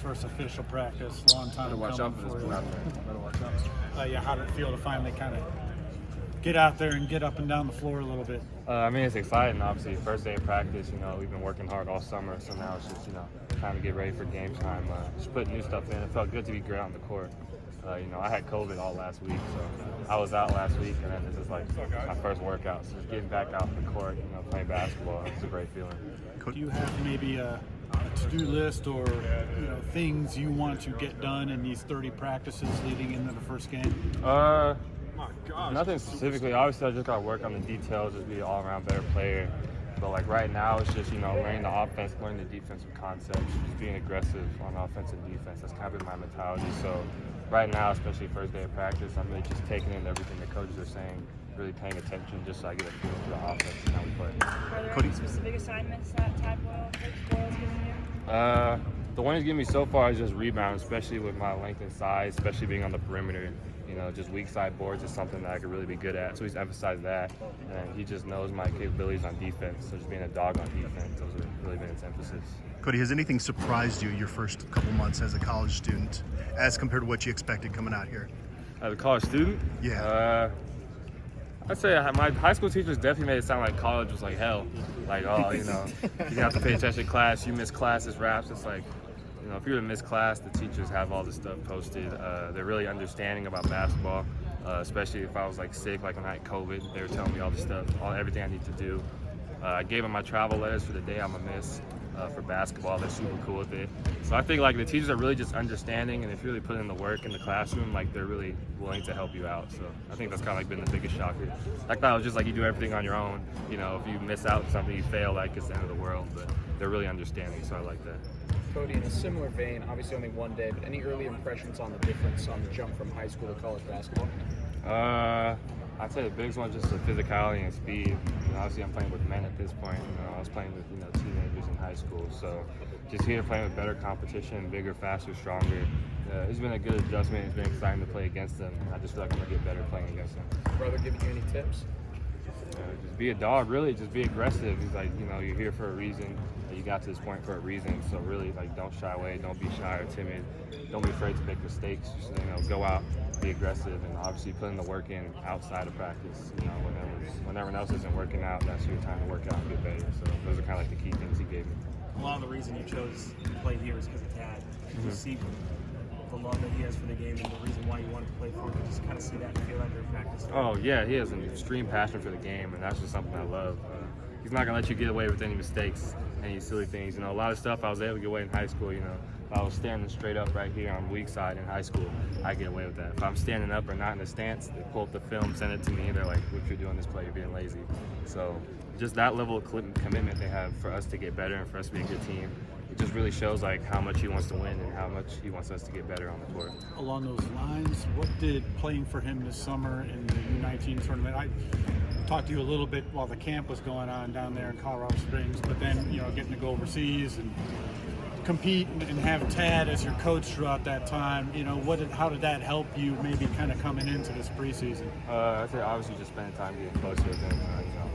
first official practice. Long time Better watch out coming for for this you. out there. Better watch out. Yeah, how did it feel to finally kind of get out there and get up and down the floor a little bit? I mean, it's exciting, obviously. First day of practice, we've been working hard all summer, so now it's just, time to get ready for game time. Just putting new stuff in. It felt good to be great on the court. I had COVID all last week, so I was out last week, and then this is like my first workout. So just getting back out on the court, playing basketball, it's a great feeling. Do you have maybe a to-do list or things you want to get done in these 30 practices leading into the first game? Nothing specifically. Obviously, I just got to work on the details, just be an all-around better player. But like right now, it's just learning the offense, learning the defensive concepts, just being aggressive on offense and defense. That's kind of been my mentality. So right now, especially first day of practice, I'm really just taking in everything the coaches are saying, really paying attention, just so I get a feel for the offense and how we play. Are there any specific assignments that Coach Boyle's giving you? The one he's giving me so far is just rebound, especially with my length and size, especially being on the perimeter. Just weak side boards is something that I could really be good at. So he's emphasized that, and he just knows my capabilities on defense. So just being a dog on defense, those have really been his emphasis. Cody, has anything surprised you your first couple months as a college student, as compared to what you expected coming out here? As a college student? Yeah. I'd say my high school teachers definitely made it sound like college was like hell. Like, you have to pay attention to class, you miss classes, raps. It's like, if you're to miss class, the teachers have all this stuff posted. They're really understanding about basketball, especially if I was like sick, like when I had COVID. They were telling me all the stuff, everything I need to do. I gave them my travel letters for the day I'm gonna miss for basketball. They're super cool with it. So I think like the teachers are really just understanding, and if you really put in the work in the classroom, like they're really willing to help you out. So I think that's kind of like been the biggest shocker. I thought it was just like you do everything on your own. If you miss out on something, you fail, like it's the end of the world. But they're really understanding, so I like that. Cody, in a similar vein, obviously only one day, but any early impressions on the difference on the jump from high school to college basketball? I'd say the biggest one is just the physicality and speed. Obviously, I'm playing with men at this point. I was playing with teenagers in high school, so just here playing with better competition, bigger, faster, stronger. It's been a good adjustment. It's been exciting to play against them. I just feel like I'm gonna get better playing against them. Brother giving you any tips? Just be a dog, really. Just be aggressive. He's like, you're here for a reason. You got to this point for a reason. So really, like, don't shy away. Don't be shy or timid. Don't be afraid to make mistakes. Just, go out, be aggressive, and obviously putting the work in outside of practice. When everyone else isn't working out, that's your time to work out and get better. So those are kind of like the key things he gave me. A lot of the reason you chose to play here is because of Tad. You see the love that he has for the game and the reason why you wanted to play for him. Just kind of see that and feel that during practice. Oh yeah, he has an extreme passion for the game, and that's just something I love. He's not gonna let you get away with any mistakes, any silly things. A lot of stuff I was able to get away in high school. If I was standing straight up right here on the weak side in high school, I get away with that. If I'm standing up or not in the stance, they pull up the film, send it to me. They're like, "What you're doing this play, you're being lazy." So just that level of commitment they have for us to get better and for us to be a good team. It just really shows like how much he wants to win and how much he wants us to get better on the court. Along those lines, what did playing for him this summer in the U19 tournament? I talked to you a little bit while the camp was going on down there in Colorado Springs, but then getting to go overseas and compete and have Tad as your coach throughout that time. How did that help you maybe kind of coming into this preseason? I'd say obviously just spending time getting closer with him.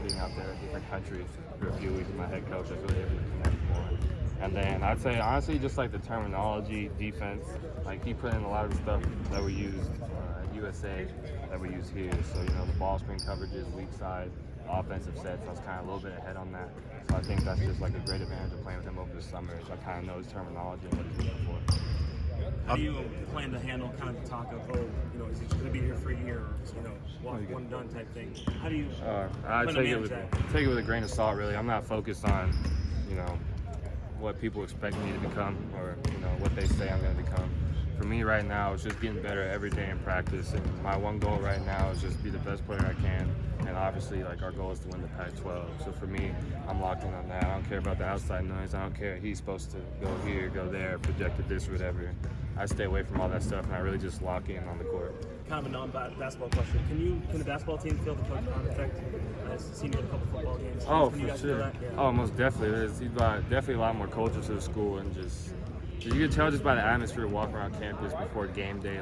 Being out there in different countries for a few weeks with my head coach, I was really able to connect more. And then I'd say honestly just like the terminology, defense, like he put in a lot of the stuff that we used at USA that we use here. So the ball screen coverages, weak side, offensive sets, I was kind of a little bit ahead on that. So I think that's just like a great advantage of playing with him over the summer. So I kind of know his terminology and what he's looking for. How do you plan to handle kind of the talk of, is he going to be here for a year, or one and done type thing? How do you I plan to manage that? take it with a grain of salt, really. I'm not focused on, what people expect me to become or, what they say I'm going to become. For me right now, it's just getting better every day in practice. And my one goal right now is just be the best player I can. And obviously, our goal is to win the Pac-12. So for me, I'm locked in on that. I don't care about the outside noise. I don't care if he's supposed to go here, go there, projected this or whatever. I stay away from all that stuff, and I really just lock in on the court. Kind of a non-basketball question. Can the basketball team feel the coach effect? I've seen you in a couple football games. Oh, Can you for guys sure. feel that? Yeah. Oh, most definitely. There's definitely a lot more culture to the school, and just you can tell just by the atmosphere walking around campus before game day,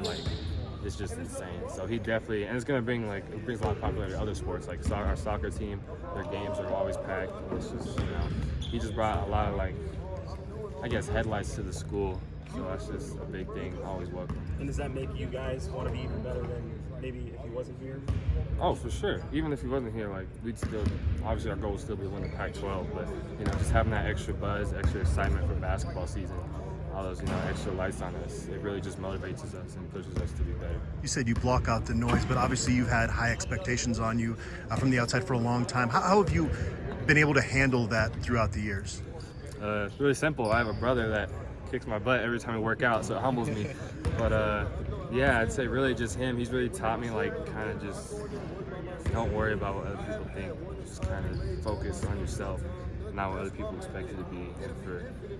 it's just insane. So he definitely, and it's gonna bring it brings a lot of popularity to other sports, like our soccer team. Their games are always packed. And it's just he just brought a lot of headlights to the school. So that's just a big thing. Always welcome. And does that make you guys want to be even better than maybe if he wasn't here? Oh, for sure. Even if he wasn't here, like we'd still, obviously our goal would still be to win the Pac-12. But just having that extra buzz, extra excitement for basketball season, all those extra lights on us, it really just motivates us and pushes us to be better. You said you block out the noise, but obviously you've had high expectations on you from the outside for a long time. How have you been able to handle that throughout the years? It's really simple. I have a brother that kicks my butt every time we work out, so it humbles me. But yeah, I'd say really just him. He's really taught me kind of just don't worry about what other people think. Just kind of focus on yourself, not what other people expect you to be. And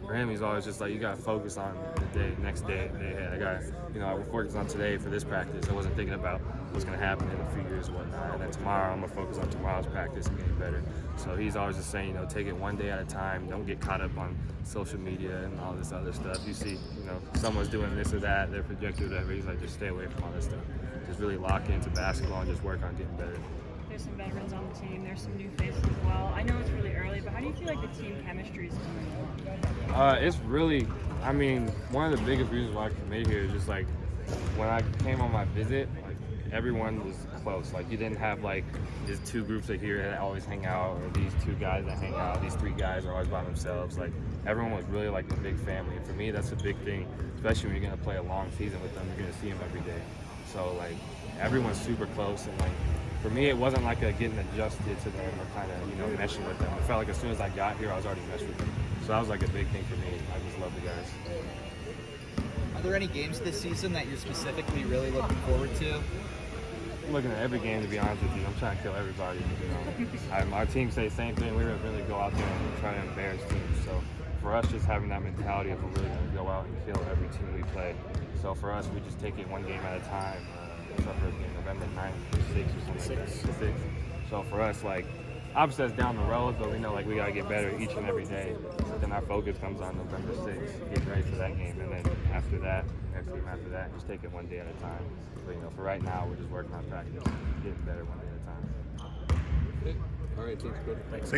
for him, he's always just you gotta focus on the next day ahead. I got, we're focused on today for this practice. I wasn't thinking about what's gonna happen in a few years and whatnot. And then tomorrow, I'm gonna focus on tomorrow's practice and getting better. So he's always just saying, take it one day at a time. Don't get caught up on social media and all this other stuff. You see, someone's doing this or that, they're projected or whatever. He's like, just stay away from all this stuff. Just really lock into basketball and just work on getting better. There's some veterans on the team. There's some new faces as well. I know it's really early, but how do you feel like the team chemistry is coming along? It's really, one of the biggest reasons why I committed here is just when I came on my visit, everyone was close. You didn't have these two groups of here that always hang out, or these two guys that hang out. These three guys are always by themselves. Everyone was really a big family. And for me, that's a big thing, especially when you're gonna play a long season with them. You're gonna see them every day. So everyone's super close, and for me, it wasn't a getting adjusted to them or kind of meshing with them. It felt like as soon as I got here, I was already meshing with them. So that was a big thing for me. I just love the guys. Are there any games this season that you're specifically really looking forward to? I'm looking at every game, to be honest with you. I'm trying to kill everybody. Our team say the same thing. We don't really go out there and try to embarrass teams. So for us, just having that mentality of we're really going to go out and kill every team we play. So for us, we just take it one game at a time. What's our first game? November 9th or 6th or something like that. 6th. So for us, obviously that's down the road, but we know we got to get better each and every day. But then our focus comes on November 6th, get ready for that game. And then after that, next game after that, just take it one day at a time. So, for right now, we're just working on practice, getting better one day at a time. All right, team's good. Thanks.